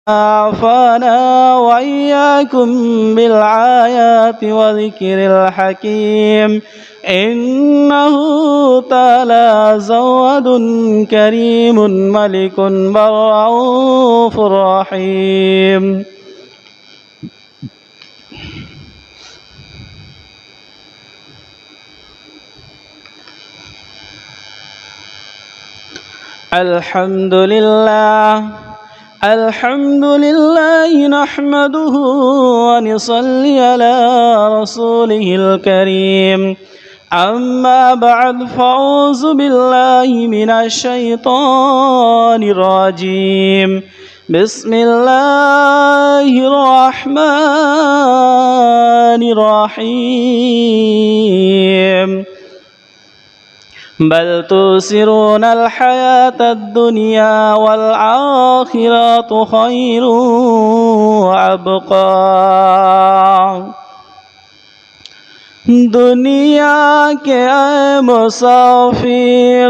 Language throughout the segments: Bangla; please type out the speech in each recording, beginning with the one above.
عافانا وإياكم بالآيات وذكر الحكيم إنه تعالى زواد كريم ملك رؤوف رحيم الحمد لله نحمده ونصلي على رسوله الكريم أما بعد فأعوذ بالله من الشيطان الرجيم بسم الله الرحمن الرحيم بل تؤثرون الحياة الدنيا والآخرة خير وأبقى दुनिया के आए मुसाफिर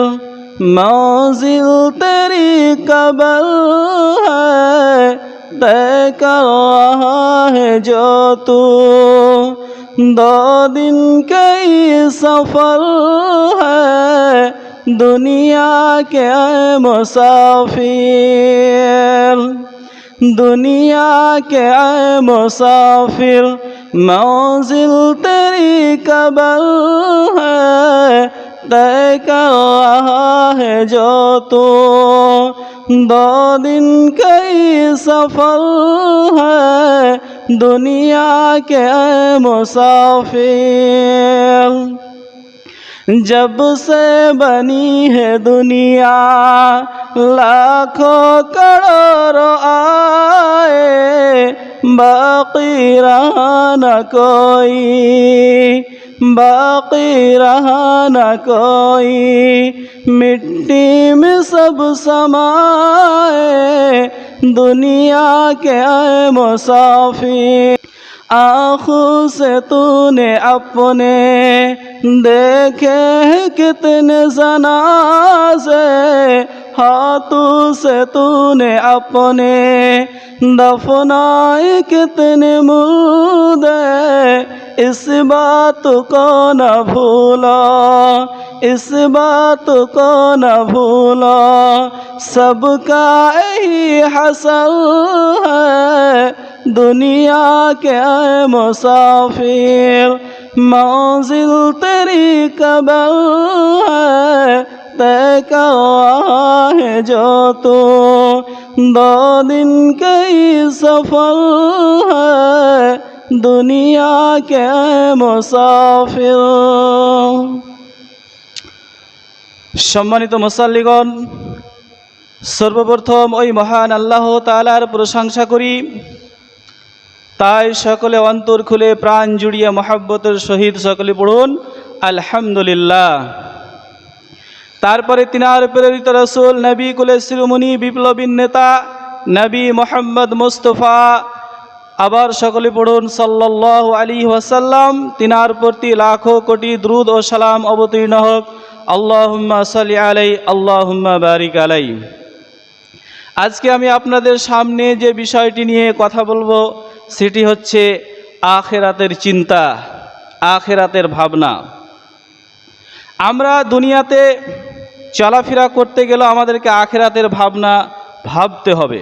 मंजिल तेरी कब्र है तय कर रहा है जो तू दो दिन के सफर है दुनिया के आए मुसाफिर दुनिया के आए मुसाफिर मंजिल तेरी कब्र है तय कर रहा है जो तू दो दिन का सफर है दुनिया के मुसाफिर जब से बनी है दुनिया लाखों करोड़ों आए बाकी रहा न कोई बाकी रहा न कोई मिट्टी में सब समाए दुनिया के मुसाफिर आँखों से तूने अपने देखे कितने जनाज़े हाथों से तूने अपने दफनाए कितने मुर्दे इस बात को न भूलो इस बात को न भूलो सबका यही हसल है दुनिया के मुसाफिर मंजिल तेरी कब्र है तय कर रहा है जो तू दो दिन के सफर है दुनिया के मुसाफिर सम्मानित मुसल्लिगण सर्वप्रथम ओई महान आल्लाह ताआलार प्रशंसा करी তাই সকলে অন্তর খুলে প্রাণ জুড়িয়ে মহব্বতের সহিত সকলে পড়ুন আলহামদুলিল্লাহ। তারপরে তিনার প্রেরিত রাসূল নবী কুলে শিরোমণি বিপ্লবী নেতা নবী মোহাম্মদ মুস্তাফা আবার সকলে পড়ুন সাল্লাল্লাহু আলাইহি ওয়াসাল্লাম। তিনার প্রতি লাখো কোটি দ্রুদ ও সালাম অবতীর্ণ হোক। আল্লাহুম্মা সাল্লি আলাইহি আল্লাহুম্মা বারিক আলাইহি। আজকে আমি আপনাদের সামনে যে বিষয়টি নিয়ে কথা বলবো সেটি হচ্ছে আখিরাতের চিন্তা, আখিরাতের ভাবনা। আমরা দুনিয়াতে চলাফেরা করতে গেলে আমাদেরকে আখিরাতের ভাবনা ভাবতে হবে।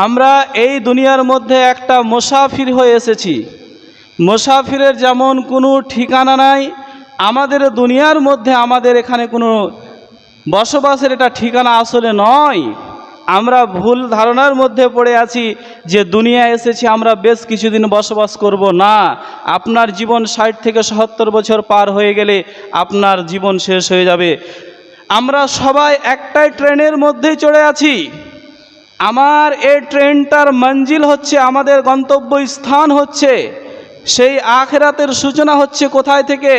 আমরা এই দুনিয়ার মধ্যে একটা মুসাফির হয়ে এসেছি। মুসাফিরের যেমন কোনো ঠিকানা নাই, আমাদের দুনিয়ার মধ্যে আমাদের এখানে কোনো বসবাসের এটা ঠিকানা আসলে নয়। আমরা ভুল ধারণার মধ্যে পড়ে আছি যে দুনিয়া এসেছি আমরা বেশ কিছুদিন বসবাস করব। না, আপনার জীবন 60 থেকে 70 বছর পার হয়ে গেলে আপনার জীবন শেষ হয়ে যাবে। আমরা সবাই একটাই ট্রেনের মধ্যেই চড়ে আছি। আমার এই ট্রেনটার মঞ্জিল হচ্ছে, আমাদের গন্তব্য স্থান হচ্ছে সেই আখিরাতের সূচনা হচ্ছে কোথায় থেকে?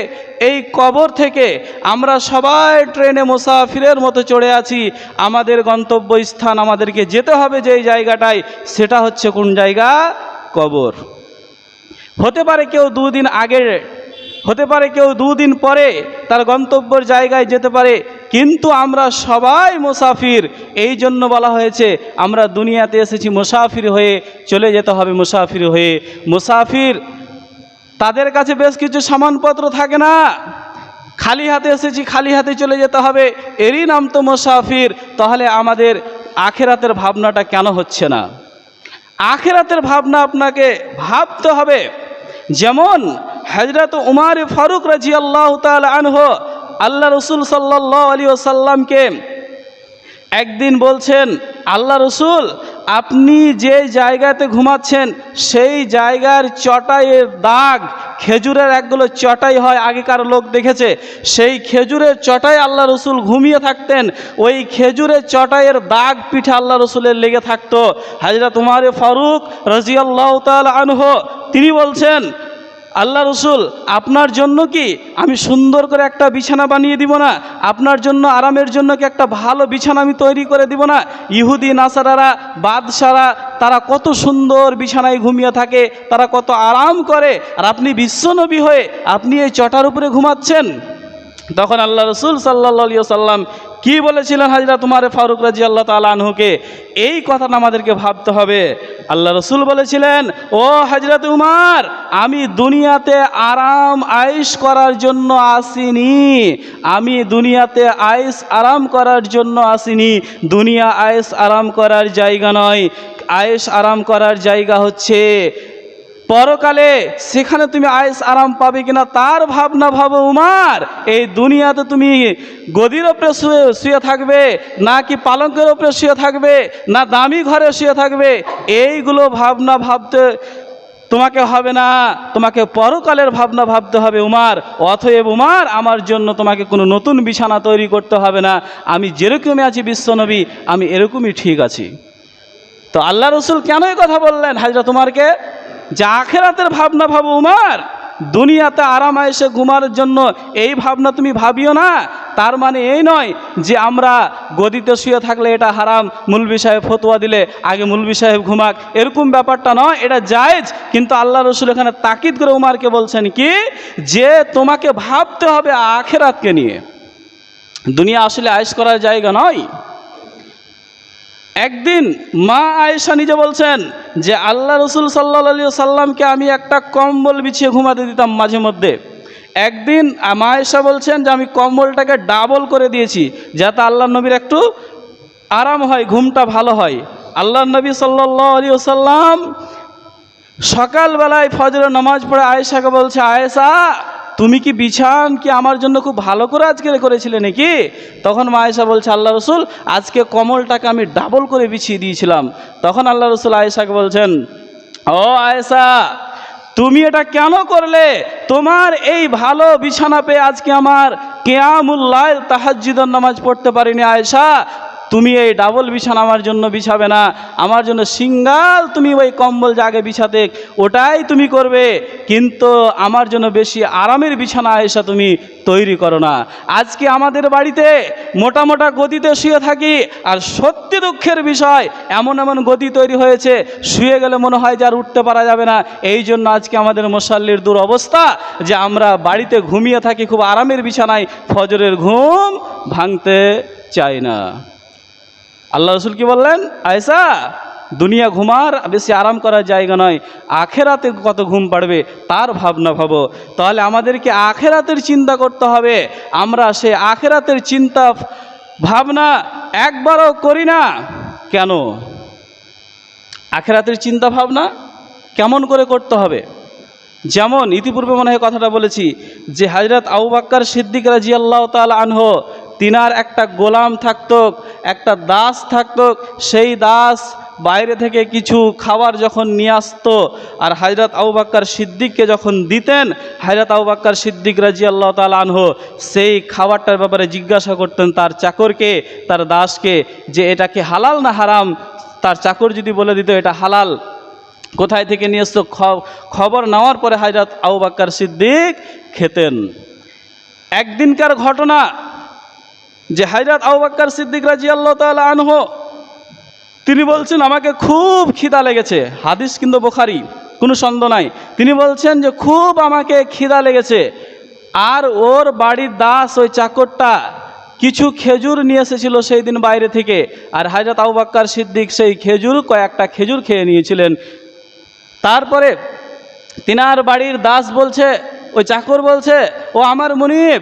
এই কবর থেকে। আমরা সবাই ট্রেনে মুসাফিরের মতো চড়ে আছি। আমাদের গন্তব্য স্থান, আমাদেরকে যেতে হবে যেই জায়গাটায়, সেটা হচ্ছে কোন জায়গা? কবর। হতে পারে কেউ 2 দিন আগে, হতে পারে কেউ 2 দিন পরে তার গন্তব্যের জায়গায় যেতে পারে, কিন্তু আমরা সবাই মুসাফির। এই জন্য বলা হয়েছে আমরা দুনিয়াতে এসেছি মুসাফির হয়ে, চলে যেতে হবে মুসাফির হয়ে। মুসাফির তাদের কাছে বেশ কিছু সামানপত্র থাকে না, খালি হাতে এসেছি খালি হাতে চলে যেতে হবে, এরই নাম তো মুসাফির। তাহলে আমাদের আখেরাতের ভাবনাটা কেন হচ্ছে না? আখেরাতের ভাবনা আপনাকে ভাবতে হবে। যেমন হযরত উমর ফারুক রাদিয়াল্লাহু তাআলা আনহু আল্লাহ রাসূল সাল্লাল্লাহু আলাইহি ওয়াসাল্লামকে একদিন বলছেন, আল্লাহ রসুল আপনি যে জায়গাতে ঘুমাচ্ছেন সেই জায়গার চটাইয়ের দাগ, খেজুরের একগুলো চটাই হয় আগেকার লোক দেখেছে, সেই খেজুরের চটাই আল্লাহ রসুল ঘুমিয়ে থাকতেন, ওই খেজুরের চটাইয়ের দাগ পিঠে আল্লাহ রসুলের লেগে থাকতো। হযরত উমর ফারুক রাদিয়াল্লাহু তাআলা আনহু তিনি বলছেন, আল্লাহ রসুল আপনার জন্য কি আমি সুন্দর করে একটা বিছানা বানিয়ে দিব না? আপনার জন্য আরামের জন্য কি একটা ভালো বিছানা আমি তৈরি করে দিব না? ইহুদি নাসারারা, বাদশারা, তারা কত সুন্দর বিছানায় ঘুমিয়ে থাকে, তারা কত আরাম করে, আর আপনি বিশ্বনবী হয়ে আপনি এই চটার উপরে ঘুমাচ্ছেন। তখন আল্লাহ রসুল সাল্লাল্লাহু আলাইহি ওয়াসাল্লাম কি বলেছিলেন হযরত উমর ফারুক রাদিয়াল্লাহু তাআলা আনহুকে? এই কথাটা আমাদেরকে ভাবতে হবে। আল্লাহ রসুল বলেছিলেন, ও হযরত উমর, আমি দুনিয়াতে আরাম আয়েশ করার জন্য আসিনি, আমি দুনিয়াতে আয়েশ আরাম করার জন্য আসিনি। দুনিয়া আয়েশ আরাম করার জায়গা নয়, আয়েশ আরাম করার জায়গা হচ্ছে পরকালে। সেখানে তুমি আয়েশ আরাম পাবে কিনা তার ভাবনা ভাবো উমর। এই দুনিয়াতে তুমি গদির ওপরে শুয়ে থাকবে, না কি পালঙ্কের ওপরে শুয়ে থাকবে, না দামি ঘরে শুয়ে থাকবে, এইগুলো ভাবনা ভাবতে তোমাকে হবে না, তোমাকে পরকালের ভাবনা ভাবতে হবে উমর। অতএব উমর, আমার জন্য তোমাকে কোনো নতুন বিছানা তৈরি করতে হবে না, আমি যেরকমই আছি বিশ্বনবী আমি এরকমই ঠিক আছি। তো আল্লাহ রসুল কেন এই কথা বললেন হযরত উমরকে? যে আখেরাতের ভাবনা ভাবো উমর, দুনিয়াতে আরাম আয়েশে ঘুমার জন্য এই ভাবনা তুমি ভাবিও না। তার মানে এই নয় যে আমরা গদিতে শুয়ে থাকলে এটা হারাম, মুলবি সাহেব ফতোয়া দিলে আগে মুলবি সাহেব ঘুমাক, এরকম ব্যাপারটা নয়, এটা জায়েজ। কিন্তু আল্লাহ রসুল এখানে তাকিদ করে উমরকে বলছেন কি, যে তোমাকে ভাবতে হবে আখেরাতকে নিয়ে। দুনিয়া আসলে আয়েশ করার জায়গা নয়। একদিন মা আয়েশা নিজে বলছেন যে আল্লাহ রসুল সাল্লাল্লাহু আলাইহি ওয়াসাল্লামকে আমি একটা কম্বল বিছিয়ে ঘুমাতে দিতাম মাঝে মধ্যে। একদিন মা আয়েশা বলছেন যে আমি কম্বলটাকে ডাবল করে দিয়েছি যাতে আল্লাহ নবীর একটু আরাম হয়, ঘুমটা ভালো হয়। আল্লাহ নবী সাল্লাল্লাহু আলাইহি ওয়াসাল্লাম সকালবেলায় ফজরের নামাজ পড়ে আয়েশাকে বলছে, আয়েশা তুমি কি বিছান কি আমার জন্য খুব ভালো করে আজকে করেছিলে নাকি? তখন মা আয়েশা বলছে, আল্লাহ রসুল আজকে কম্বলটাকে আমি ডাবল করে বিছিয়ে দিয়েছিলাম। তখন আল্লাহ রসুল আয়েশাকে বলছেন, ও আয়েশা তুমি এটা কেন করলে? তোমার এই ভালো বিছানা পেয়ে আজকে আমার কিয়ামুল লাইল তাহাজ্জুদের নামাজ পড়তে পারিনি। আয়েশা তুমি এই ডাবল বিছানা আমার জন্য বিছাবে না, আমার জন্য সিঙ্গাল তুমি ওই কম্বল জাগে বিছাতে ওটাই তুমি করবে, কিন্তু আমার জন্য বেশি আরামের বিছানা আয়েশা তুমি তৈরি করো না। আজকে আমাদের বাড়িতে মোটা মোটা গদিতে শুয়ে থাকি, আর সত্যি দুঃখের বিষয় এমন এমন গদি তৈরি হয়েছে শুয়ে গেলে মনে হয় যে আর উঠতে পারা যাবে না। এই জন্য আজকে আমাদের মুসাল্লির দুরবস্থা যে আমরা বাড়িতে ঘুমিয়ে থাকি খুব আরামের বিছানায়, ফজরের ঘুম ভাঙতে চাই না। আল্লাহ রসুল কি বললেন, আয়েশা দুনিয়া ঘুমার বেশি আরাম করার জায়গা নয়, আখেরাতে কত ঘুম পাড়বে তার ভাবনা ভাবো। তাহলে আমাদেরকে আখেরাতের চিন্তা করতে হবে। আমরা সে আখেরাতের চিন্তা ভাবনা একবারও করি না কেন? আখেরাতের চিন্তা ভাবনা কেমন করে করতে হবে? যেমন ইতিপূর্বে মনে হয় কথাটা বলেছি যে হযরত আবু বকর সিদ্দিক রাদিয়াল্লাহু তাআলা আনহু তিনার একটা গোলাম থাকতো, একটা দাস থাকতো। সেই দাস বাইরে থেকে কিছু খাবার যখন নিয়ে আসতো আর হযরত আবু বকর সিদ্দিককে যখন দিতেন, হযরত আবু বকর সিদ্দিক রাদিয়াল্লাহু তাআলা আনহু সেই খাবারটার ব্যাপারে জিজ্ঞাসা করতেন তার চাকরকে, তার দাসকে, যে এটা কি হালাল না হারাম। তার চাকর যদি বলে দিত এটা হালাল, কোথায় থেকে নিয়ে আসতো, খবর নেওয়ার পরে হযরত আবু বকর সিদ্দিক খেতেন। একদিনকার ঘটনা যে হযরত আবু বকর সিদ্দিক রাদিয়াল্লাহু তাআলা আনহু তিনি বলছেন আমাকে খুব খিদা লেগেছে, হাদিস কিন্তু বুখারী, কোনো সন্দেহ নাই। তিনি বলছেন যে খুব আমাকে খিদা লেগেছে, আর ওর বাড়ির দাস ওই চাকরটা কিছু খেজুর নিয়ে এসেছিল সেই দিন বাইরে থেকে, আর হযরত আবু বকর সিদ্দিক সেই খেজুর কয়েকটা খেজুর খেয়ে নিয়েছিলেন। তারপরে তিনার বাড়ির দাস বলছে, ওই চাকর বলছে, ও আমার মুনিব,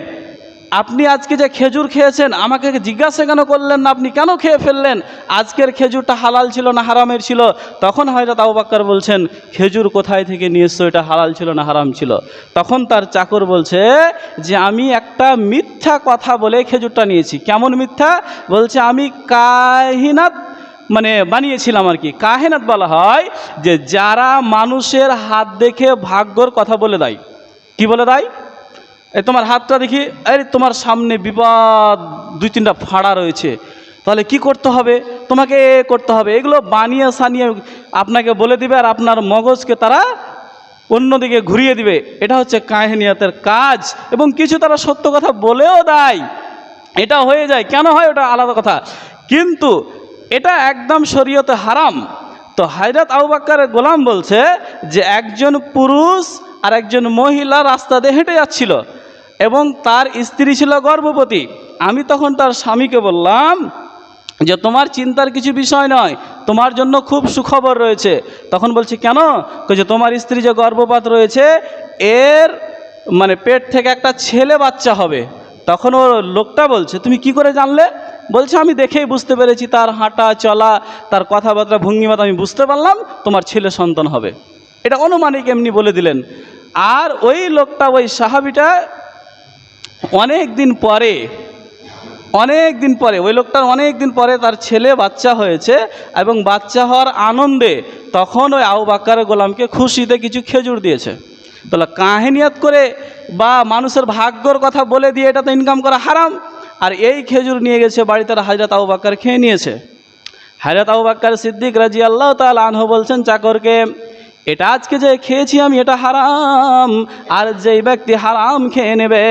আপনি আজকে যে খেজুর খেয়েছেন আমাকে জিজ্ঞাসা কেন করলেন না, আপনি কেন খেয়ে ফেললেন? আজকের খেজুরটা হালাল ছিল না হারামের ছিল? তখন হযরত আবু বকর বলছেন, খেজুর কোথায় থেকে নিয়ে এসছো, এটা হালাল ছিল না হারাম ছিল? তখন তার চাকর বলছে যে আমি একটা মিথ্যা কথা বলে খেজুরটা নিয়েছি। কেমন মিথ্যা? বলছে আমি কাহিনাত বানিয়েছিলাম আর কি। কাহিনাত বলা হয় যে যারা মানুষের হাত দেখে ভাগ্যর কথা বলে দেয়। কি বলে দেয়? এই তোমার হাতটা দেখি, আরে তোমার সামনে বিপদ 2-3টা ফাড়া রয়েছে, তাহলে কি করতে হবে, তোমাকে করতে হবে, এগুলো বানিয়ে সানিয়ে আপনাকে বলে দিবে, আর আপনার মগজকে তারা অন্যদিকে ঘুরিয়ে দিবে। এটা হচ্ছে কাহিনিয়াতের কাজ। এবং কিছু তারা সত্য কথা বলেও দেয়, এটা হয়ে যায়। কেন হয় ওটা আলাদা কথা, কিন্তু এটা একদম শরীয়তে হারাম। তো হযরত আবু বকরের গোলাম বলছে যে একজন পুরুষ আর একজন মহিলা রাস্তা দিয়ে হেঁটে যাচ্ছিল এবং তার স্ত্রী ছিল গর্ভবতী। আমি তখন তার স্বামীকে বললাম যে তোমার চিন্তার কিছু বিষয় নয়, তোমার জন্য খুব সুখবর রয়েছে। তখন বলছে কেন? যে তোমার স্ত্রী যে গর্ভপাত রয়েছে এর পেট থেকে একটা ছেলে বাচ্চা হবে। তখন ও লোকটা বলছে তুমি কি করে জানলে? বলছে আমি দেখেই বুঝতে পেরেছি, তার হাঁটা চলা, তার কথাবার্তা, ভঙ্গিমাতা আমি বুঝতে পারলাম তোমার ছেলে সন্তান হবে। এটা অনুমানিক এমনি বলে দিলেন। আর ওই লোকটা, ওই সাহাবীটা অনেক দিন পরে ওই লোকটার অনেক দিন পরে তার ছেলে বাচ্চা হয়েছে, এবং বাচ্চা হওয়ার আনন্দে তখন ওই আবু বকরের গোলামকে খুশিতে কিছু খেজুর দিয়েছে। তাহলে কাহিনিয়াত করে বা মানুষের ভাগ্যর কথা বলে দিয়ে এটা তো ইনকাম করা হারাম। আর এই খেজুর নিয়ে গেছে বাড়িতে, হযরত আবু বকর খেয়ে নিয়েছে। হযরত আবু বকর সিদ্দিক রাদিয়াল্লাহু তাআলা আনহু বলছেন চাকরকে, এটা আজকে যে খেয়েছি আমি এটা হারাম, আর যেই ব্যক্তি হারাম খেয়ে নেবে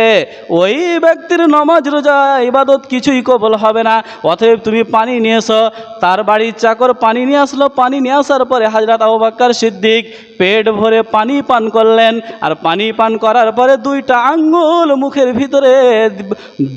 ওই ব্যক্তির নামাজ রোজা ইবাদত কিছুই কবুল হবে না। অতএব তুমি পানি নিয়ে এসো। তার বাড়ির চাকর পানি নিয়ে আসলো। পানি নিয়ে আসার পরে হযরত আবু বকর সিদ্দিক পেট ভরে পানি পান করলেন। আর পানি পান করার পরে 2টা আঙ্গুল মুখের ভিতরে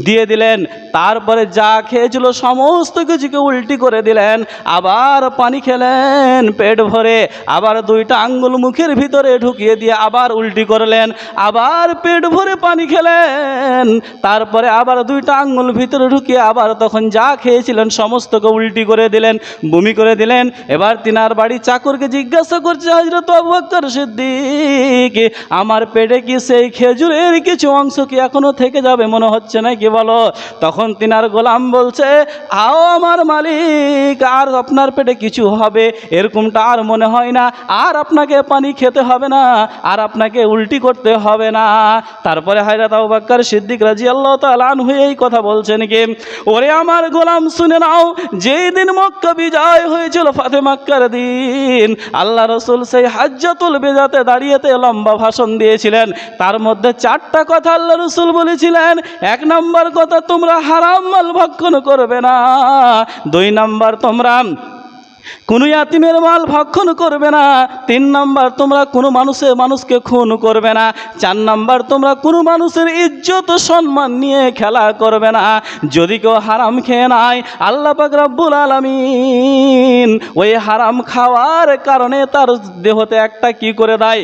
দিয়ে দিলেন। তারপরে যা খেয়েছিল সমস্ত কিছুকে উল্টি করে দিলেন। আবার পানি খেলেন পেট ভরে, আবার 2টা আঙ্গুল মুখের ভিতরে ঢুকিয়ে দিয়ে আবার উল্টি করলেন, আবার পেট ভরে পানি খেলেন। তারপরে আবার 2টা আঙ্গুল ভিতরে ঢুকিয়ে আবার তখন যা খেয়েছিলেন সমস্তকে উল্টি করে দিলেন, বমি করে দিলেন। এবার তিনার বাড়ি চাকরকে জিজ্ঞাসা করছে, হযরত আবু বকর সিদ্দিক, আমার পেটে কি সেই খেজুরের কিছু অংশ কি এখনো থেকে যাবে মনে হচ্ছে নাকি বলো? তখন তিনার গোলাম বলছে, আও আমার মালিক, আর আপনার পেটে কিছু হবে এরকমটা আর মনে হয় না, আর আপনাকে পানি খেতে হবে না, আর আপনাকে উল্টি করতে হবে না। তারপরে হযরত আবু বকর সিদ্দিক রাদিয়াল্লাহু তাআলা আনহু এই কথা বলছেন কি, ওরে আমার গোলাম শুনে নাও, যেই দিন মক্কা বিজয় হয়েছিল ফাতে মক্কার দিন, আল্লাহ রাসূল সেই হাজ্জাতুল বিদাতে দাঁড়িয়েতে লম্বা ভাষণ দিয়েছিলেন। তার মধ্যে 4টা কথা আল্লাহ রাসূল বলেছিলেন। 1 নম্বর কথা, তোমরা হারাম মাল ভক্ষণ করবে না। 2 নম্বর, তোমরা কোনো ইয়াতিমের মাল ভক্ষণ করবে না। 3 নম্বর, তোমরা কোনো মানুষকে খুন করবে না। 4 নম্বর, তোমরা কোনো মানুষের ইজ্জত সম্মান নিয়ে খেলা করবে না। যদি কেউ হারাম খেয়ে নেয়, আল্লাহ পাক রব্বুল আলামিন ওই হারাম খাওয়ার কারণে তার দেহতে একটা কি করে দেয়,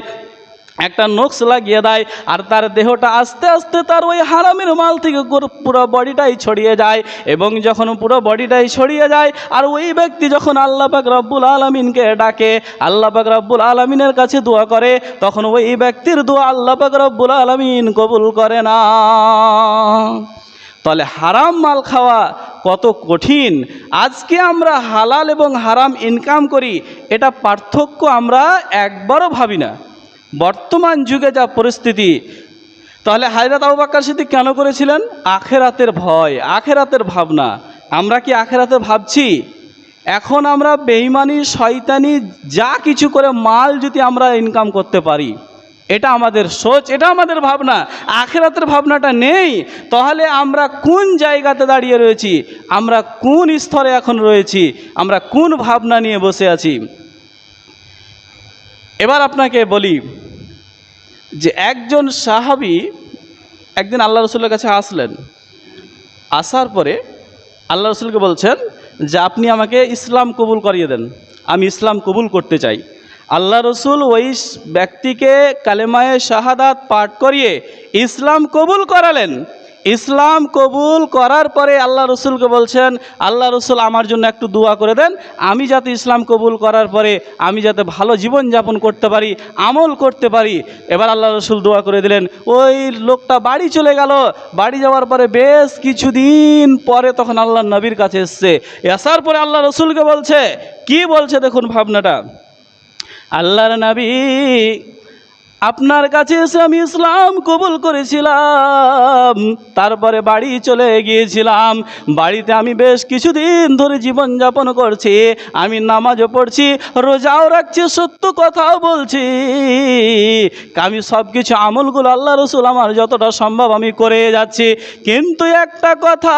একটা নকশ লাগিয়ে দেয়, আর তার দেহটা আস্তে আস্তে তার ওই হারামের মাল থেকে পুরো বডিটাই ছড়িয়ে যায়। এবং যখন পুরো বডিটাই ছড়িয়ে যায়, আর ওই ব্যক্তি যখন আল্লাহ পাক রব্বুল আলামিনকে ডাকে, আল্লাহ পাক রব্বুল আলামিনের কাছে দোয়া করে, তখন ওই ব্যক্তির দোয়া আল্লাহ পাক রব্বুল আলামিন কবুল করে না। তাহলে হারাম মাল খাওয়া কত কঠিন। আজকে আমরা হালাল এবং হারাম ইনকাম করি, এটা পার্থক্য আমরা একবারও ভাবি না। বর্তমান যুগে যা পরিস্থিতি, তাহলে হযরত আবু বকর সিদ্দিক কেন করেছিলেন? আখেরাতের ভয়, আখেরাতের ভাবনা। আমরা কি আখেরাতে ভাবছি? এখন আমরা বেঈমানি, শয়তানি যা কিছু করে মাল যদি আমরা ইনকাম করতে পারি, এটা আমাদের সোচ, এটা আমাদের ভাবনা। আখেরাতের ভাবনাটা নেই। তাহলে আমরা কোন জায়গাতে দাঁড়িয়ে রয়েছি? আমরা কোন স্তরে এখন রয়েছি? আমরা কোন ভাবনা নিয়ে বসে আছি? এবার আপনাকে বলি যে একজন সাহাবী একদিন আল্লাহ রাসূলের কাছে আসলেন। আসার পরে আল্লাহ রসুলকে বলছেন যে আপনি আমাকে ইসলাম কবুল করিয়ে দেন, আমি ইসলাম কবুল করতে চাই। আল্লাহ রসুল ওই ব্যক্তিকে কালেমায়ে শাহাদাত পাঠ করিয়ে ইসলাম কবুল করালেন। ইসলাম কবুল করার পরে আল্লাহ রসুলকে বলছেন, আল্লাহ রসুল আমার জন্য একটু দোয়া করে দেন, আমি যাতে ইসলাম কবুল করার পরে আমি যাতে ভালো জীবনযাপন করতে পারি, আমল করতে পারি। এবার আল্লাহ রসুল দোয়া করে দিলেন। ওই লোকটা বাড়ি চলে গেল। বাড়ি যাওয়ার পরে বেশ কিছুদিন পরে তখন আল্লাহ নবীর কাছে এসছে। আসার পরে আল্লাহ রসুলকে বলছে, কি বলছে দেখুন ভাবনাটা, আল্লাহর নবী আপনার কাছে এসে আমি ইসলাম কবুল করেছিলাম, তারপরে বাড়ি চলে গিয়েছিলাম। বাড়িতে আমি বেশ কিছুদিন ধরে জীবনযাপন করছি, আমি নামাজও পড়ছি, রোজাও রাখছি, সত্য কথাও বলছি, আমি সব কিছু আমলগুলো আল্লাহ রসুল আমার যতটা সম্ভব আমি করে যাচ্ছি। কিন্তু একটা কথা,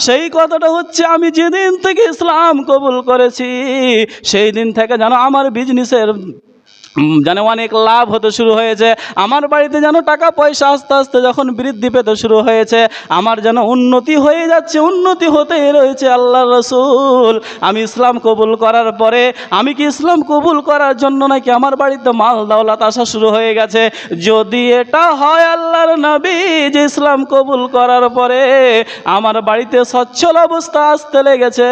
সেই কথাটা হচ্ছে আমি যেদিন থেকে ইসলাম কবুল করেছি সেই দিন থেকে যেন আমার বিজনেসের যেন অনেক লাভ হতে শুরু হয়েছে, আমার বাড়িতে যেন টাকা পয়সা আস্তে আস্তে যখন বৃদ্ধি পেতে শুরু হয়েছে, আমার যেন উন্নতি হয়ে যাচ্ছে, উন্নতি হতেই রয়েছে। আল্লাহ রসুল আমি ইসলাম কবুল করার পরে, আমি কি ইসলাম কবুল করার জন্য নাকি আমার বাড়িতে মাল দাওলাত আসা শুরু হয়ে গেছে? যদি এটা হয় আল্লাহর নবী যে ইসলাম কবুল করার পরে আমার বাড়িতে সচ্ছল অবস্থা আসতে লেগেছে,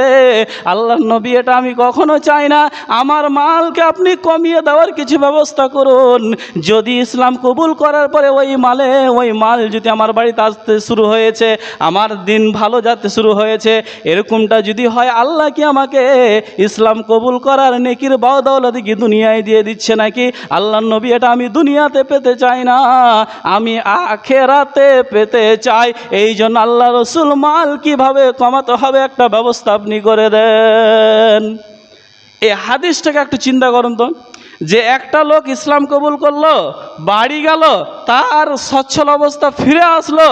আল্লাহর নবী এটা আমি কখনো চাই না। আমার মালকে আপনি কমিয়ে দেওয়ার কিছু ব্যবস্থা করুন। যদি ইসলাম কবুল করার পরে ওই মাল যদি আমার বাড়িতে আসতে শুরু হয়েছে, আমার দিন ভালো যেতে শুরু হয়েছে, এরকমটা যদি হয়, আল্লাহ কি আমাকে ইসলাম কবুল করার নেকির বাদৌলত কি দুনিয়ায় দিয়ে দিচ্ছে নাকি? আল্লাহর নবী এটা আমি দুনিয়াতে পেতে চাই না, আমি আখেরাতে পেতে চাই। এই জন্য আল্লাহ রসুল মাল কিভাবে কমাতে হবে একটা ব্যবস্থা আপনি করে দেন। এই হাদিসটাকে একটু চিন্তা করুন তো, যে একটা লোক ইসলাম কবুল করলো, বাড়ি গেল, তার সচ্ছল অবস্থা ফিরে আসলো,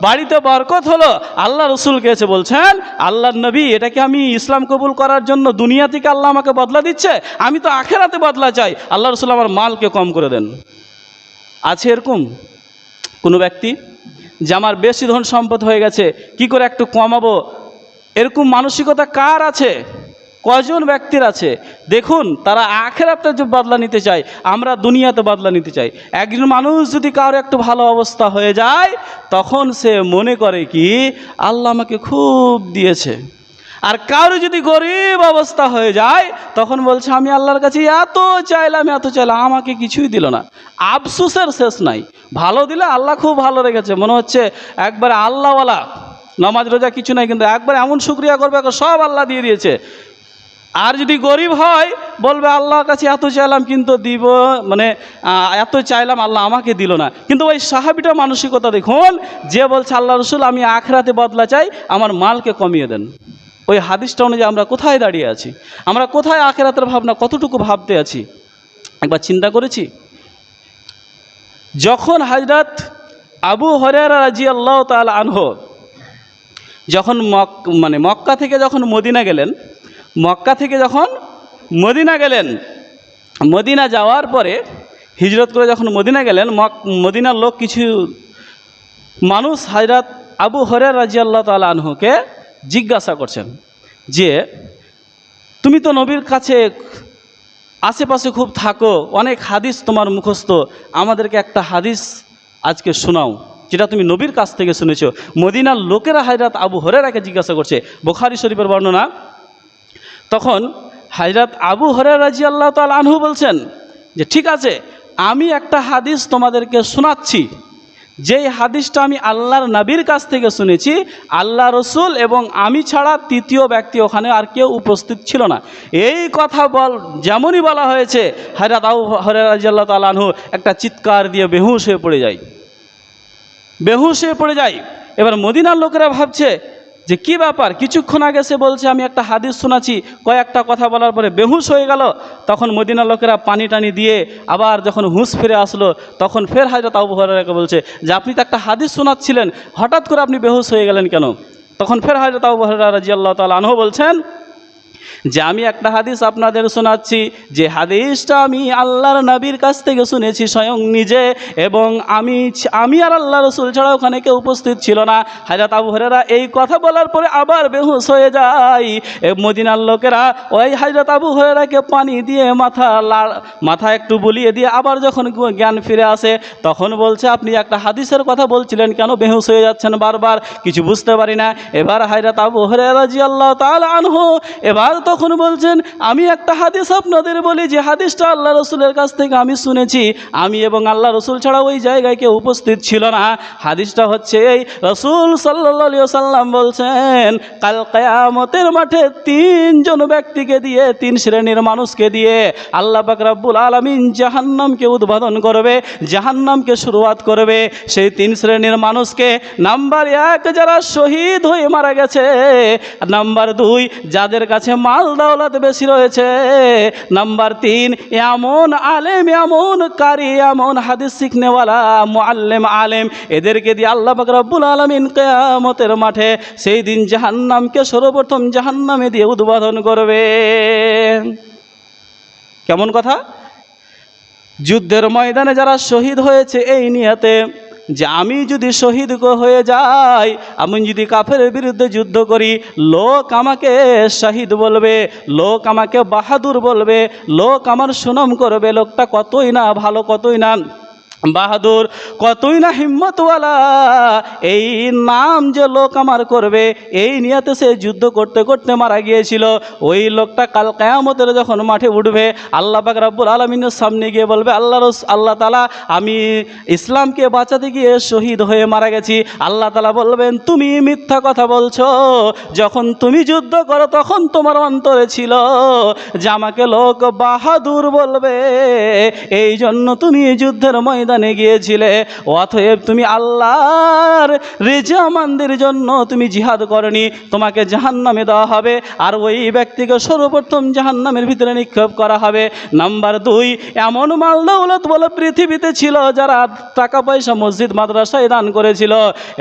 বাড়িতে বরকত হলো, আল্লাহ রসুলকে এসে বলছেন, আল্লাহর নবী এটা কি আমি ইসলাম কবুল করার জন্য দুনিয়া থেকে আল্লাহ আমাকে বদলা দিচ্ছে? আমি তো আখেরাতে বদলা চাই, আল্লাহ রসুল আমার মালকে কম করে দেন। আছে এরকম কোনো ব্যক্তি যে আমার বেশি ধন সম্পদ হয়ে গেছে, কি করে একটু কমাবো, এরকম মানসিকতা কার আছে? কজন ব্যক্তির আছে? দেখুন, তারা আখেরাতে যে বদলা নিতে চায়, আমরা দুনিয়াতে বদলা নিতে চাই। একজন মানুষ যদি কারো একটু ভালো অবস্থা হয়ে যায়, তখন সে মনে করে কি আল্লাহ আমাকে খুব দিয়েছে। আর কারো যদি গরিব অবস্থা হয়ে যায়, তখন বলছে আমি আল্লাহর কাছে এত চাইলাম আমাকে কিছুই দিল না। আফসোসের শেষ নাই। ভালো দিলে আল্লাহ খুব ভালো রেখেছে, মনে হচ্ছে একবারে আল্লাহওয়ালা, নামাজ রোজা কিছু নাই, কিন্তু একবার এমন শুকরিয়া করবে সব আল্লাহ দিয়ে দিয়েছে। আর যদি গরিব হয়, বলবে আল্লাহর কাছে এত চাইলাম কিন্তু দিব এত চাইলাম আল্লাহ আমাকে দিল না। কিন্তু ওই সাহাবীটার মানসিকতা দেখুন, যে বলছে আল্লাহ রসুল আমি আখেরাতে বদলা চাই, আমার মালকে কমিয়ে দেন। ওই হাদিসটা অনুযায়ী আমরা কোথায় দাঁড়িয়ে আছি? আমরা কোথায় আখেরাতের ভাবনা কতটুকু ভাবতে আছি? একবার চিন্তা করেছি? যখন হযরত আবু হুরায়রা রাদিয়াল্লাহু তাআলা আনহু যখন মক্কা থেকে যখন মদিনা গেলেন, মদিনা যাওয়ার পরে হিজরত করে যখন মদিনা গেলেন, মদিনার লোক কিছু মানুষ হযরত আবু হুরায়রা রাদিয়াল্লাহু তাআলা আনহুকে জিজ্ঞাসা করছেন যে তুমি তো নবীর কাছে আশেপাশে খুব থাকো, অনেক হাদিস তোমার মুখস্থ, আমাদেরকে একটা হাদিস আজকে শোনাও যেটা তুমি নবীর কাছ থেকে শুনেছো। মদিনার লোকেরা হযরত আবু হুরায়রাকে জিজ্ঞাসা করছে, বুখারী শরীফের বর্ণনা। তখন হযরত আবু হুরায়রা রাদিয়াল্লাহু তাআলা আনহু বলছেন যে ঠিক আছে, আমি একটা হাদিস তোমাদেরকে শোনাচ্ছি, যেই হাদিসটা আমি আল্লাহর নবীর কাছ থেকে শুনেছি, আল্লাহ রসুল এবং আমি ছাড়া তৃতীয় ব্যক্তি ওখানে আর কেউ উপস্থিত ছিল না। এই কথা যেমনই বলা হয়েছে, হযরত আবু হুরায়রা রাদিয়াল্লাহু তাআলা আনহু একটা চিৎকার দিয়ে বেহুশ হয়ে পড়ে যায়। এবার মদিনার লোকেরা ভাবছে যে কি ব্যাপার, কিছুক্ষণ আগে সে বলছে আমি একটা হাদিস শোনাচ্ছি, কয়েকটা কথা বলার পরে বেহুশ হয়ে গেল। তখন মদিনার লোকেরা পানি টানি দিয়ে আবার যখন হুঁশ ফিরে আসলো, তখন ফের হযরত আবু হুরায়রাকে বলছে যে আপনি তো একটা হাদিস শোনাচ্ছিলেন, হঠাৎ করে আপনি বেহুশ হয়ে গেলেন কেন? তখন ফের হযরত আবু হুরায়রা রাদিয়াল্লাহু তাআলা আনহু বলছেন যে আমি একটা হাদিস আপনাদের শোনাচ্ছি, যে হাদিসটা আমি আল্লাহর নবীর কাছ থেকে শুনেছি স্বয়ং নিজে, এবং আমি আর আল্লাহ রসুল ছাড়া ওখানে কেউ উপস্থিত ছিল না। হযরত আবু হুরায়রা এই কথা বলার পরে আবার বেহুশ হয়ে যায়। মদিনার লোকেরা ওই হযরত আবু হুরায়রাকে পানি দিয়ে মাথা একটু বুলিয়ে দিয়ে আবার যখন জ্ঞান ফিরে আসে তখন বলছে, আপনি একটা হাদিসের কথা বলছিলেন, কেন বেহুশ হয়ে যাচ্ছেন বারবার, কিছু বুঝতে পারি না। এবার হযরত আবু হুরায়রা রাদিয়াল্লাহু তাআলা আনহু এবার তখন বলছেন, আমি একটা হাদিস আপনাদের বলি, যে হাদিসটা আল্লাহ রসুলের কাছ থেকে আমি শুনেছি, আমি এবং আল্লাহ রসুল ছাড়া ওই জায়গায় কেউ উপস্থিত ছিল না। হাদিসটা হচ্ছে এই, রসুল সাল্লাল্লাহু আলাইহি ওয়াসাল্লাম বলছেন, কাল কিয়ামতের মাঠে তিনজন ব্যক্তিকে দিয়ে, তিন শ্রেণীর মানুষকে দিয়ে আল্লাহ পাক রব্বুল আলামিন জাহান্নামকে উদ্বোধন করবে, জাহান্নামকে শুরুয়াত করবে। সেই তিন শ্রেণীর মানুষকে, নাম্বার 1 যারা শহীদ হয়ে মারা গেছে, নাম্বার 2 যাদের কাছে মাল দৌলত বেশি রয়েছে, নাম্বার 3 এমন আলেম, এমন কারি, এমন হাদিস শিখনেওয়ালা মুআল্লিম আলেম, এদেরকে দিয়ে আল্লাহ পাক রব্বুল আলামিন কিয়ামতের মাঠে সেই দিন জাহান্নামকে সর্বপ্রথম জাহান্নামে দিয়ে উদ্বোধন করবে। কেমন কথা? যুদ্ধের ময়দানে যারা শহীদ হয়েছে এই নিয়তে যে আমি যদি শহীদ হয়ে যাই, আমি যদি কাফের বিরুদ্ধে যুদ্ধ করি, লোক আমাকে শহীদ বলবে, লোক আমাকে বাহাদুর বলবে, লোক আমার সুনাম করবে, লোকটা কতই না ভালো, কতই না বাহাদুর, কতই না হিম্মতওয়ালা, এই নাম যে লোক আমার করবে, এই নিয়তে সে যুদ্ধ করতে করতে মারা গিয়েছিল। ওই লোকটা কাল কিয়ামতের যখন মাঠে উঠবে, আল্লাহ পাক রব্বুল আলামিনের সামনে গিয়ে বলবে, আল্লাহ তাআলা, আমি ইসলামকে বাঁচাতে গিয়ে শহীদ হয়ে মারা গেছি। আল্লাহ তাআলা বলবেন, তুমি মিথ্যা কথা বলছো, যখন তুমি যুদ্ধ করো তখন তোমার অন্তরে ছিল যে আমাকে লোক বাহাদুর বলবে, এই জন্য তুমি যুদ্ধের ময়দানে গিয়েছিলে, অতএব তুমি আল্লাহর রেজামন্দির জন্য তুমি জিহাদ করনি, তোমাকে জাহান্নামে দেওয়া হবে, আর ওই ব্যক্তিকে সর্বপ্রথম জাহান্নামের ভিতরে নিক্ষেপ করা হবে। নাম্বার 2 এমন মাল দৌলত বলে পৃথিবীতে ছিল যারা টাকা পয়সা মসজিদ মাদ্রাসায় দান করেছিল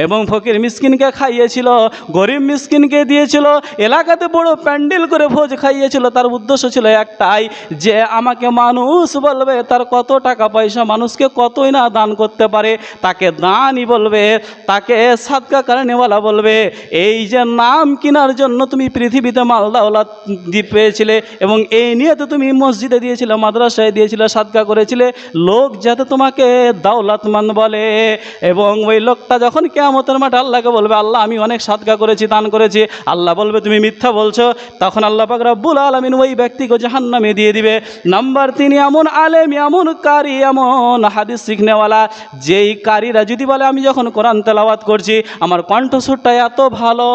এবং ফকির মিসকিনকে খাইয়েছিল, গরিব মিসকিনকে দিয়েছিল, এলাকাতে বড় প্যান্ডেল করে ভোজ খাইয়েছিল। তার উদ্দেশ্য ছিল একটাই, যে আমাকে মানুষ বলবে, তার কত টাকা পয়সা, মানুষকে কতই না দান করতে পারে, তাকে দানই বলবে, তাকে সাদকা কারণেওয়ালা বলবে। এই যে নাম কেনার জন্য তুমি পৃথিবীতে মাল দৌলত পেয়েছিলে, এবং এই নিয়ে তো তুমি মসজিদে দিয়েছিলে, মাদ্রাসায় দিয়েছিলে, সাদকা করেছিলে, লোক যাতে তোমাকে দাওলাতমান বলে। এবং ওই লোকটা যখন কিয়ামতের মাঠে আল্লাহকে বলবে, আল্লাহ আমি অনেক সাদকা করেছি, দান করেছি, আল্লাহ বলবে তুমি মিথ্যা বলছো, তখন আল্লাহ পাক রব্বুল আলামিন ওই ব্যক্তিকে জাহান্নামে দিয়ে দিবে। নাম্বার 3 এমন আলেম, এমন কারি, এমন হাদিস শিখনেওয়ালা, যেই কারিরা যদি বলে, আমি যখন কোরআন তেলাওয়াত করছি আমার কণ্ঠস্বরটা এত ভালো,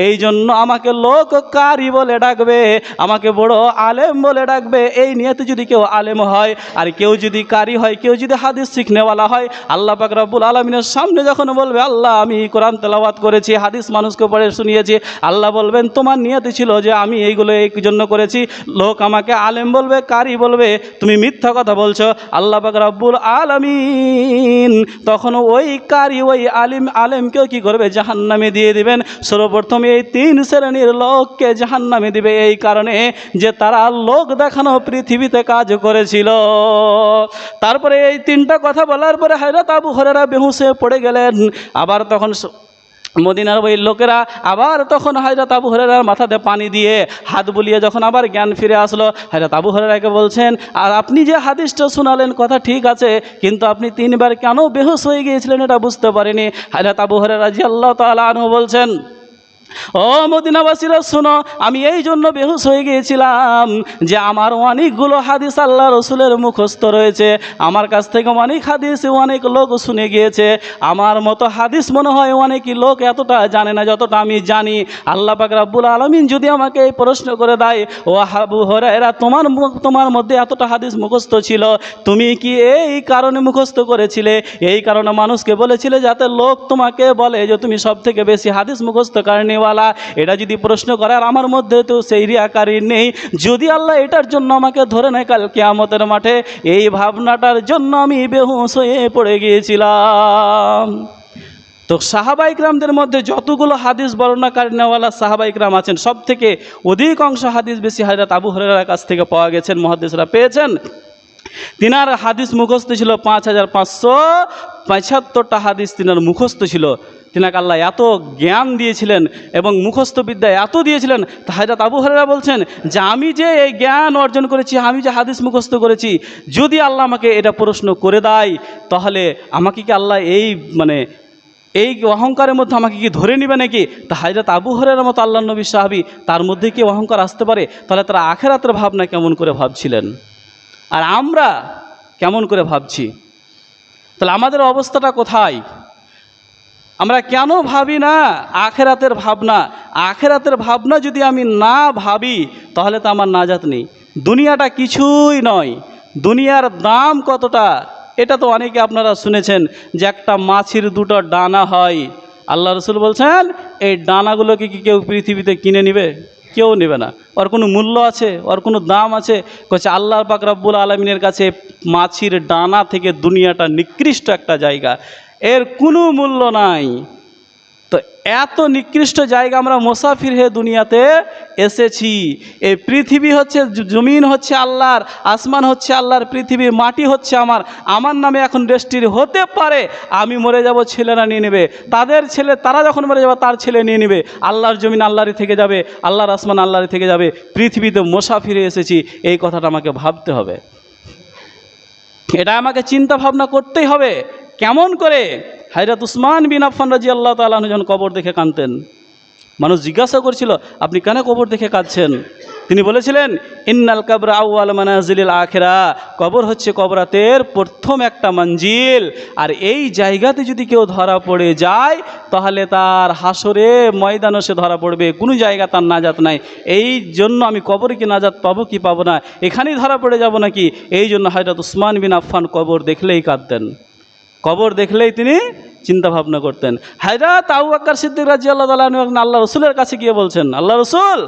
এই জন্য আমাকে লোক কারি বলে ডাকবে, আমাকে বড় আলেম বলে ডাকবে। এই নিয়তে যদি কেউ আলেম হয় আর কেউ যদি কারি হয়, কেউ যদি হাদিস শিখনেওয়ালা হয়, আল্লাহ পাক রব্বুল আলামিনের সামনে যখন বলবে, আল্লাহ আমি কোরআন তেলাওয়াত করেছি, হাদিস মানুষকে পড়ে শুনিয়েছি, আল্লাহ বলবেন তোমার নিয়তি ছিল যে আমি এইগুলো এই জন্য করেছি, লোক আমাকে আলেম বলবে, কারি বলবে, তুমি মিথ্যা কথা বলছো। আল্লাহ পাক রব্বুল আলামিন তখন ওই কারি, ওই আলেমকেও কি করবে, জাহান্নামে দিয়ে দিবেন। সর্বপ্রথম এই 3 শ্রেণীর লোককে জাহান্নামে দিবে, এই কারণে যে তারা লোক দেখানো পৃথিবীতে কাজ করেছিল। তারপরে এই 3টা কথা বলার পরে হযরত আবু হুরায়রা বেহুশ হয়ে পড়ে গেলেন। আবার তখন মদিনার ওই লোকেরা আবার তখন হযরত আবু হুরায়রার মাথাতে পানি দিয়ে হাত বুলিয়ে যখন আবার জ্ঞান ফিরে আসলো, হযরত আবু হুরায়রাকে বলছেন, আর আপনি যে হাদিসটা শোনালেন কথা ঠিক আছে, কিন্তু আপনি 3 বার কেন বেহুশ হয়ে গিয়েছিলেন এটা বুঝতে পারিনি। হযরত আবু হুরায়রা রাদিয়াল্লাহু তাআলা আনহু বলছেন, ও মদিনাবাসীরা শোনো, আমি এই জন্য বেহুশ হয়ে গিয়েছিলাম যে আমার অনেকগুলো হাদিস আল্লাহ রসুলের মুখস্থ রয়েছে, আমার কাছ থেকে অনেক হাদিস অনেক লোক শুনে গিয়েছে, আমার মতো হাদিস মনে হয় অনেকই লোক এতটা জানে না যতটা আমি জানি। আল্লাহ পাক রব্বুল আলামিন যদি আমাকে এই প্রশ্ন করে দেয়, ও আবু হুরায়রা তোমার মধ্যে এতটা হাদিস মুখস্থ ছিল, তুমি কি এই কারণে মুখস্থ করেছিলে, এই কারণে মানুষকে বলেছিলে যাতে লোক তোমাকে বলে যে তুমি সব থেকে বেশি হাদিস মুখস্থ কারণে ওয়ালা? এটা যদি প্রশ্ন করে, আর আমার মধ্যে তো সেই রিয়াকারী নেই, যদি আল্লাহ এটার জন্য আমাকে ধরে নেয় কাল কিয়ামতের মাঠে, এই ভাবনাটার জন্য আমি বেহুশ হয়ে পড়ে গিয়েছিলাম। তো সাহাবা ইকরামদের মধ্যে যতগুলো হাদিস বর্ণনাকারীওয়ালা সাহাবা ইকরাম আছেন, সব থেকে অধিকাংশ হাদিস বেশি হযরত আবু হুরায়রার কাছ থেকে পাওয়া গেছেন, মুহাদ্দিসরা পেয়েছেন। তিনার হাদিস মুখস্থ ছিল 5575টা হাদিস তিনার মুখস্থ ছিল। তিনাকে আল্লাহ এত জ্ঞান দিয়েছিলেন এবং মুখস্থ বিদ্যা এত দিয়েছিলেন। তা হযরত আবু হুরায়রা বলছেন যে আমি যে এই জ্ঞান অর্জন করেছি, আমি যে হাদিস মুখস্থ করেছি, যদি আল্লাহ আমাকে এটা প্রশ্ন করে দেয়, তাহলে আমাকে কি আল্লাহ এই অহংকারের মধ্যে আমাকে কি ধরে নেবে নাকি? তা হযরত আবু হুরায়রার মতো আল্লাহর নবী সাহাবী, তার মধ্যে কি অহংকার আসতে পারে? তাহলে তারা আখিরাতের ভাবনা কেমন করে ভাবছিলেন, আর আমরা কেমন করে ভাবছি? তাহলে আমাদের অবস্থাটা কোথায়? আমরা কেন ভাবি না আখিরাতের ভাবনা? আখিরাতের ভাবনা যদি আমি না ভাবি, তাহলে তো আমার নাজাত নেই। দুনিয়াটা কিছুই নয়। দুনিয়ার দাম কতটা এটা তো অনেকে আপনারা শুনেছেন যে একটা মাছির দুটো ডানা হয়। আল্লাহ রসুল বলছেন এই ডানাগুলোকে কি কেউ পৃথিবীতে কিনে নেবে? কেউ নেবে না। ওর কোনো মূল্য আছে? ওর কোনো দাম আছে? কচ্ছে আল্লাহ পাক রব্বুল আলামিনের কাছে মাছির ডানা থেকে দুনিয়াটা নিকৃষ্ট একটা জায়গা, এর কোনো মূল্য নাই। তো এত নিকৃষ্ট জায়গা আমরা মুসাফির হয়ে দুনিয়াতে এসেছি। এই পৃথিবী হচ্ছে, জমিন হচ্ছে আল্লাহর, আসমান হচ্ছে আল্লাহর, পৃথিবীর মাটি হচ্ছে আমার নামে এখন রেজিস্ট্রি হতে পারে। আমি মরে যাব, ছেলেরা নিয়ে নেবে, তাদের ছেলে, তারা যখন মরে যাবে তার ছেলে নিয়ে নেবে। আল্লাহর জমিন আল্লাহরই থেকে যাবে, আল্লাহর আসমান আল্লাহরই থেকে যাবে। পৃথিবীতে মুসাফিরে এসেছি, এই কথাটা আমাকে ভাবতে হবে। এটা আমাকে চিন্তা ভাবনা করতেই হবে। কেমন করে? হযরত উসমান বিন আফফান রাদিয়াল্লাহু তাআলা আনহু যখন কবর দেখে কাঁদতেন, মানুষ জিজ্ঞাসা করছিল আপনি কেন কবর দেখে কাঁদছেন? তিনি বলেছিলেন ইন্নাল কবর আউয়াল মানাজিলিল আখিরা, কবর হচ্ছে কবরাতের প্রথম একটা মঞ্জিল। আর এই জায়গাতে যদি কেউ ধরা পড়ে যায়, তাহলে তার হাসরে ময়দানে সে ধরা পড়বে, কোনো জায়গা তার নাজাত নাই। এই জন্য আমি কবরে কি নাজাত পাবো কি পাবো না, এখানেই ধরা পড়ে যাব নাকি? এই জন্য হযরত উসমান বিন আফফান কবর দেখলেই কাঁদতেন, কবর দেখলেই তিনি চিন্তা ভাবনা করতেন। হযরত আবু বকর সিদ্দিক রাদিয়াল্লাহু তাআলা আনহু আল্লাহ রাসূলের কাছে গিয়ে বলছেন, আল্লাহ রাসূল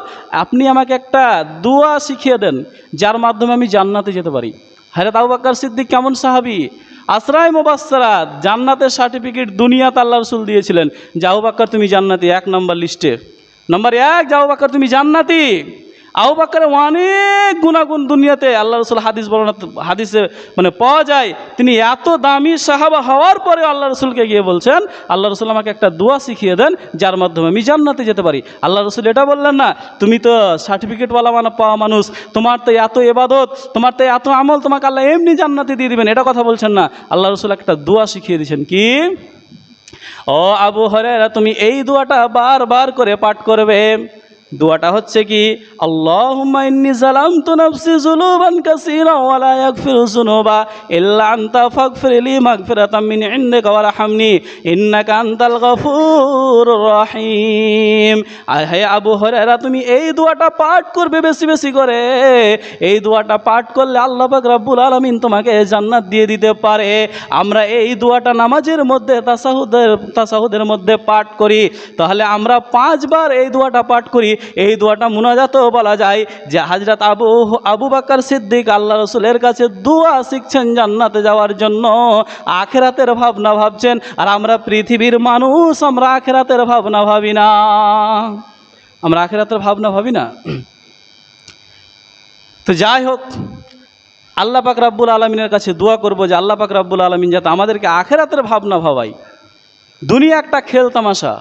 আপনি আমাকে একটা দোয়া শিখিয়ে দেন যার মাধ্যমে আমি জান্নাতে যেতে পারি। হযরত আবু বকর সিদ্দিক কেমন সাহাবী, আশরায়ে মুবাশশারাত, জান্নাতের সার্টিফিকেট দুনিয়াতে আল্লাহ রাসূল দিয়েছিলেন। যে আবু বকর তুমি জান্নাতি, 1 নম্বর লিস্টে, নম্বর 1 যে আবু বকর তুমি জান্নাতি। আবু বকরের অনেক গুণাগুণ দুনিয়াতে আল্লাহ রসুল হাদিসে পাওয়া যায়। তিনি এত দামি সাহাবা হওয়ার পরে আল্লাহ রসুলকে গিয়ে বলছেন আল্লাহ রসুল আমাকে একটা দোয়া শিখিয়ে দেন যার মাধ্যমে আমি জান্নাতে যেতে পারি। আল্লাহ রসুল এটা বললেন না তুমি তো সার্টিফিকেটওয়ালা পাওয়া মানুষ, তোমার তো এত ইবাদত, তোমার তো এত আমল, তোমাকে আল্লাহ এমনি জান্নাতে দিয়ে দিবেন, এটা কথা বলছেন না। আল্লাহ রসুল একটা দোয়া শিখিয়ে দিয়েছেন। কি? ও আবু হুরায়রা তুমি এই দোয়াটা বারবার করে পাঠ করবে। দোয়াটা হচ্ছে কি, আল্লাহুম্মা ইন্নী যালামতু নাফসি যুনুবান কাসীরা ওয়া লা ইয়াগফিরু যুনুবা ইল্লা আনতা ফাগফিরলি মাগফিরাতাম মিন ইনদিকা ওয়ারহামনি ইন্নাকা আনতাল গফুরুর রহিম। আর হে আবু হুরায়রা তুমি এই দোয়াটা পাঠ করবে বেশি বেশি করে। এই দোয়াটা পাঠ করলে আল্লাহ পাক রব্বুল আলামিন তোমাকে জান্নাত দিয়ে দিতে পারে। আমরা এই দোয়াটা নামাজের মধ্যে তাসাহুদের মধ্যে পাঠ করি, তাহলে আমরা 5 বার এই দোয়াটা পাঠ করি। এই দোয়াটা মুনাজাতও বলা যায় যে হযরত আবু বকর সিদ্দিক আল্লাহ রসুলের কাছে দোয়া শিখছেন জান্নাতে যাওয়ার জন্য, আখিরাতের ভাবনা ভাবছেন। আর আমরা পৃথিবীর মানুষ, আমরা আখিরাতের ভাবনা ভাবি না, আমরা আখিরাতের ভাবনা ভাবি না। তো যাই হোক, আল্লাহ পাক রব্বুল আলামিনের কাছে দোয়া করব যে আল্লাহ পাক রব্বুল আলামিন যাতে আমাদেরকে আখিরাতের ভাবনা ভাবায়। দুনিয়া একটা খেল তামাশা,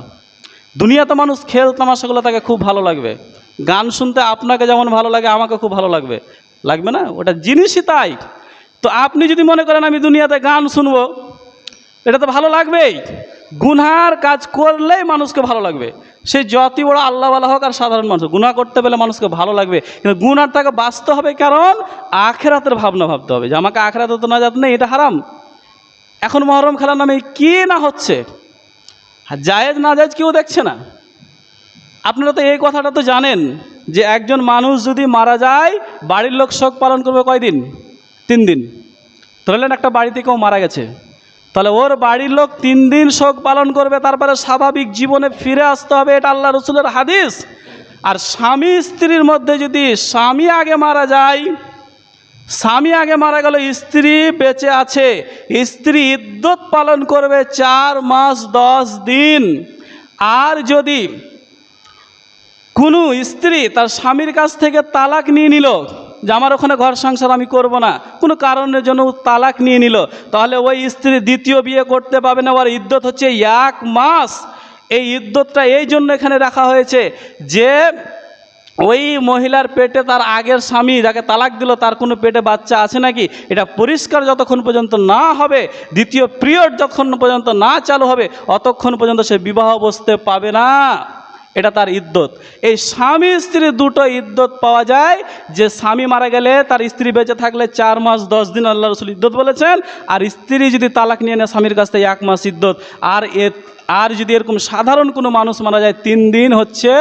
দুনিয়াতে মানুষ খেল তামাশাগুলো তাকে খুব ভালো লাগবে। গান শুনতে আপনাকে যেমন ভালো লাগে আমাকে খুব ভালো লাগবে, লাগবে না? ওটা জিনিসই তাই। তো আপনি যদি মনে করেন আমি দুনিয়াতে গান শুনবো, এটা তো ভালো লাগবেই। গুনহার কাজ করলেই মানুষকে ভালো লাগবে, সে যতই বড় আল্লাহওয়ালা হোক আর সাধারণ মানুষ, গুনাহ করতে পেলে মানুষকে ভালো লাগবে। কিন্তু গুনার তাকে বাঁচতে হবে, কারণ আখিরাতের ভাবনা ভাবতে হবে যে আমাকে আখিরাতে তো নাজাত নেই, এটা হারাম। এখন মুহররম খেলার নামে কি না হচ্ছে, জায়েজ না জায়েজ কেউ দেখছে না। আপনারা তো এই কথাটা তো জানেন যে একজন মানুষ যদি মারা যায় বাড়ির লোক শোক পালন করবে কয়দিন? 3 দিন। ধরলেন একটা বাড়িতে কেউ মারা গেছে, তাহলে ওর বাড়ির লোক 3 দিন শোক পালন করবে, তারপরে স্বাভাবিক জীবনে ফিরে আসতে হবে, এটা আল্লাহ রসুলের হাদিস। আর স্বামী স্ত্রীর মধ্যে যদি স্বামী আগে মারা যায় স্বামী আগে মারা গেল, স্ত্রী বেঁচে আছে, স্ত্রী ইদ্যত পালন করবে 4 মাস 10 দিন। আর যদি কোনো স্ত্রী তার স্বামীর কাছ থেকে তালাক নিয়ে নিল, যে আমার ওখানে ঘর সংসার আমি করব না, কোনো কারণের জন্য তালাক নিয়ে নিল, তাহলে ওই স্ত্রী দ্বিতীয় বিয়ে করতে পারবে না। ওর ইদ্যত হচ্ছে 1 মাস। এই ইদ্যতটা এই জন্য এখানে রাখা হয়েছে যে ওই মহিলার পেটে তার আগের স্বামী যাকে তালাক দিল তার কোনো পেটে বাচ্চা আছে নাকি, এটা পরিষ্কার যতক্ষণ পর্যন্ত না হবে, দ্বিতীয় পিরিয়ড যতক্ষণ পর্যন্ত না চালু হবে, অতক্ষণ পর্যন্ত সে বিবাহ বসতে পাবে না। এটা তার ইদ্যত। এই স্বামী স্ত্রী দুটো ইদ্যত পাওয়া যায়, যে স্বামী মারা গেলে তার স্ত্রী বেঁচে থাকলে 4 মাস 10 দিন আল্লাহ রসুল ইদ্যত বলেছেন, আর স্ত্রী যদি তালাক নিয়ে নেয় স্বামীর কাছ থেকে 1 মাস ইদ্যত। আর যদি এরকম সাধারণ কোনো মানুষ মারা যায় 3 দিন হচ্ছে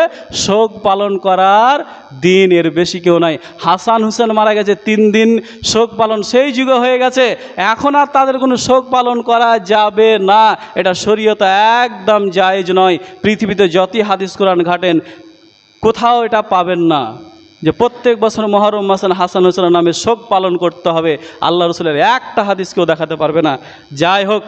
শোক পালন করার দিন, এর বেশি কেউ নাই। হাসান হুসেন মারা গেছে, 3 দিন শোক পালন সেই যুগে হয়ে গেছে, এখন আর তাদের কোনো শোক পালন করা যাবে না। এটা শরীয়তে একদম জায়েজ নয়। পৃথিবীতে যতই হাদিস কোরআন ঘাটেন কোথাও এটা পাবেন না যে প্রত্যেক বছর মুহররম মাসে হাসান হুসেনের নামে শোক পালন করতে হবে। আল্লাহ রসুলের একটা হাদিস কেউ দেখাতে পারবে না। যাই হোক,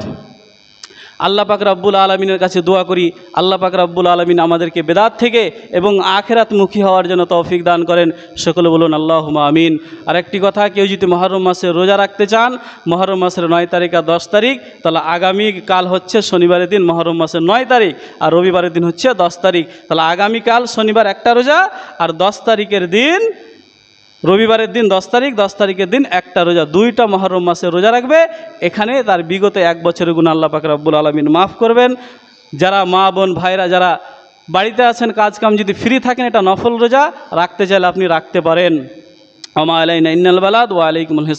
আল্লাহ পাক রব্বুল আলমিনের কাছে দোয়া করি, আল্লাহ পাক রব্বুল আলমিন আমাদেরকে বেদাত থেকে এবং আখেরাতমুখী হওয়ার জন্য তৌফিক দান করেন। সকলে বলুন আল্লাহুম্মা আমিন। আরেকটি কথা, কেউ যদি মুহররম মাসে রোজা রাখতে চান, মুহররম মাসের 9 তারিখ আর 10 তারিখ, তাহলে আগামীকাল হচ্ছে শনিবারের দিন মুহররম মাসের 9 তারিখ, আর রবিবারের দিন হচ্ছে 10 তারিখ। তাহলে আগামীকাল শনিবার একটা রোজা, আর 10 তারিখের দিন রবিবারের দিন 10 তারিখ, 10 তারিখের দিন একটা রোজা, 2টা মুহররম মাসে রোজা রাখবে। এখানে তার বিগত 1 বছরের গুনাহ আল্লাহ পাক রব্বুল আলামিন মাফ করবেন। যারা মা বোন ভাইরা যারা বাড়িতে আছেন, কাজ কাম যদি ফ্রি থাকেন, এটা নফল রোজা রাখতে চাইলে আপনি রাখতে পারেন। ওয়া মা আলাইনা ইন্নাল বালাদ ওয়া আলাইকুমুল হিসাব।